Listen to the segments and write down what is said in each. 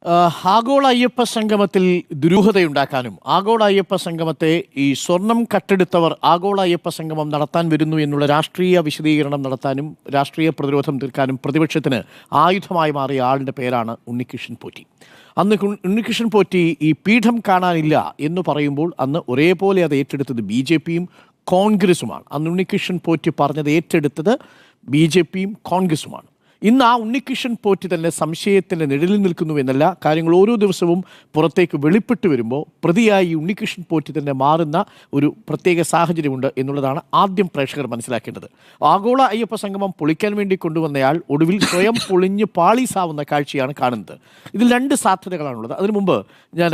ആഗോള അയ്യപ്പ സംഗമത്തിൽ ദുരൂഹതയുണ്ടാക്കാനും ആഗോള അയ്യപ്പ സംഗമത്തെ ഈ സ്വർണം കട്ടെടുത്തവർ ആഗോള അയ്യപ്പ സംഗമം നടത്താൻ വരുന്നു എന്നുള്ള രാഷ്ട്രീയ വിശദീകരണം നടത്താനും രാഷ്ട്രീയ പ്രതിരോധം തീർക്കാനും പ്രതിപക്ഷത്തിന് ആയുധമായി മാറിയ ആളിൻ്റെ പേരാണ് ഉണ്ണികൃഷ്ണൻ പോറ്റി. അന്ന് ഉണ്ണികൃഷ്ണൻ പോറ്റി ഈ പീഠം കാണാനില്ല എന്ന് പറയുമ്പോൾ അന്ന് ഒരേപോലെ അത് ഏറ്റെടുത്തത് ബി ജെ പിയും കോൺഗ്രസുമാണ്. അന്ന് ഉണ്ണികൃഷ്ണൻ പോറ്റി പറഞ്ഞത് ഏറ്റെടുത്തത് ബി ജെ പിയും കോൺഗ്രസുമാണ്. ഇന്ന് ആ ഉണ്ണികൃഷ്ണൻ പോറ്റി തന്നെ സംശയത്തിൻ്റെ നിഴലിൽ നിൽക്കുന്നു എന്നല്ല, കാര്യങ്ങൾ ഓരോ ദിവസവും പുറത്തേക്ക് വെളിപ്പെട്ട് വരുമ്പോൾ പ്രതിയായി ഉണ്ണികൃഷ്ണൻ പോറ്റി തന്നെ മാറുന്ന ഒരു പ്രത്യേക സാഹചര്യമുണ്ട് എന്നുള്ളതാണ് ആദ്യം പ്രേക്ഷകർ മനസ്സിലാക്കേണ്ടത്. ആഗോള അയ്യപ്പ സംഗമം പൊളിക്കാൻ വേണ്ടി കൊണ്ടുവന്നയാൾ ഒടുവിൽ സ്വയം പൊളിഞ്ഞ് പാളീസാവുന്ന കാഴ്ചയാണ് കാണുന്നത്. ഇതിൽ രണ്ട് സാധ്യതകളാണുള്ളത്. അതിനു മുമ്പ് ഞാൻ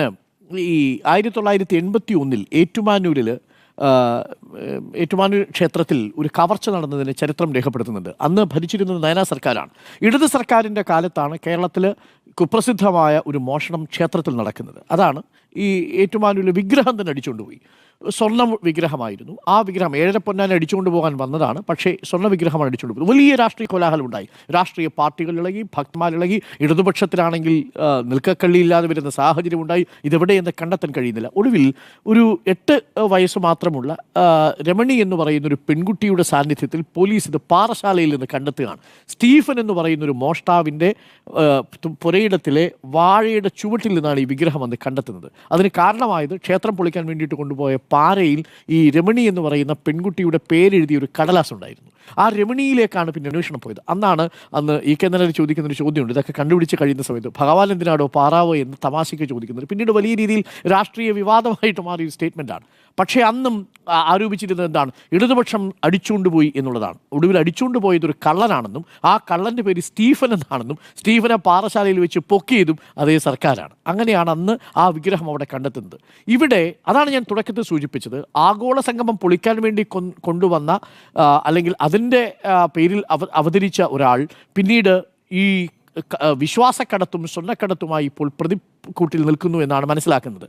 ഈ 1981 ഏറ്റുമാനൂരിൽ ഏറ്റുമാനൂർ ക്ഷേത്രത്തിൽ ഒരു കവർച്ച നടന്നതിന് ചരിത്രം രേഖപ്പെടുത്തുന്നുണ്ട്. അന്ന് ഭരിച്ചിരുന്നത് നയനാ സർക്കാരാണ്. ഇടത് സർക്കാരിൻ്റെ കാലത്താണ് കേരളത്തിൽ കുപ്രസിദ്ധമായ ഒരു മോഷണം ക്ഷേത്രത്തിൽ നടക്കുന്നത്. അതാണ് ഈ ഏറ്റുമാനൂരിലെ വിഗ്രഹം തന്നെ അടിച്ചുകൊണ്ടുപോയി. സ്വർണ്ണ വിഗ്രഹമായിരുന്നു. ആ വിഗ്രഹം 7.5 പൊന്നാനെ അടിച്ചുകൊണ്ട് പോകാൻ വന്നതാണ്. പക്ഷേ സ്വർണ്ണ വിഗ്രഹമാണ് അടിച്ചുകൊണ്ട് പോയത്. വലിയ രാഷ്ട്രീയ കോലാഹലം ഉണ്ടായി. രാഷ്ട്രീയ പാർട്ടികൾ ഇളകി, ഭക്തന്മാരിളകി. ഇടതുപക്ഷത്തിലാണെങ്കിൽ നിൽക്കക്കള്ളിയില്ലാതെ വരുന്ന സാഹചര്യം ഉണ്ടായി. ഇതെവിടെയെന്ന് കണ്ടെത്താൻ കഴിയുന്നില്ല. ഒടുവിൽ ഒരു 8 വയസ്സ് മാത്രമുള്ള രമണി എന്ന് പറയുന്ന ഒരു പെൺകുട്ടിയുടെ സാന്നിധ്യത്തിൽ പോലീസ് ഇത് പാറശാലയിൽ നിന്ന് കണ്ടെത്തുകയാണ്. സ്റ്റീഫൻ എന്ന് പറയുന്ന ഒരു മോഷ്ടാവിൻ്റെ പുരയിടത്തിലെ വാഴയുടെ ചുവട്ടിൽ നിന്നാണ് ഈ വിഗ്രഹം വന്ന് കണ്ടെത്തുന്നത്. അതിന് കാരണമായത് ക്ഷേത്രം പൊളിക്കാൻ വേണ്ടിയിട്ട് കൊണ്ടുപോയ പാറയിൽ ഈ രമണി എന്ന് പറയുന്ന പെൺകുട്ടിയുടെ പേരെഴുതിയ ഒരു കടലാസ് ഉണ്ടായിരുന്നു. ആ രമണിയിലേക്കാണ് പിന്നെ അന്വേഷണം പോയത്. അന്ന് ഈ കേന്ദ്രത്തിൽ ചോദിക്കുന്നൊരു ചോദ്യമുണ്ട്. ഇതൊക്കെ കണ്ടുപിടിച്ച് കഴിയുന്ന സമയത്ത് ഭഗവാൻ എന്തിനാടോ പാറാവോ എന്ന് തമാശയ്ക്ക് ചോദിക്കുന്നത് പിന്നീട് വലിയ രീതിയിൽ രാഷ്ട്രീയ വിവാദമായിട്ട് മാറിയ ഒരു സ്റ്റേറ്റ്മെൻറ്റാണ്. പക്ഷേ അന്നും ആരോപിച്ചിരുന്നത് എന്താണ്? ഇടതുപക്ഷം അടിച്ചുകൊണ്ടുപോയി എന്നുള്ളതാണ്. ഒടുവിൽ അടിച്ചുകൊണ്ടുപോയത് ഒരു കള്ളനാണെന്നും ആ കള്ളൻ്റെ പേര് സ്റ്റീഫൻ എന്നാണെന്നും സ്റ്റീഫനെ പാറശാലയിൽ വെച്ച് പൊക്കിയതും അതേ സർക്കാരാണ്. അങ്ങനെയാണ് അന്ന് ആ വിഗ്രഹം അവിടെ കണ്ടെത്തുന്നത്. ഇവിടെ അതാണ് ഞാൻ തുടക്കത്തിൽ സൂചിപ്പിച്ചത്. ആഗോള സംഗമം പൊളിക്കാൻ വേണ്ടി കൊണ്ടുവന്ന അല്ലെങ്കിൽ അതിൻ്റെ പേരിൽ അവതരിച്ച ഒരാൾ പിന്നീട് ഈ വിശ്വാസക്കടത്തും സ്വർണ്ണക്കടത്തുമായി ഇപ്പോൾ പ്രതിക്കൂട്ടിൽ നിൽക്കുന്നു എന്നാണ് മനസ്സിലാക്കുന്നത്.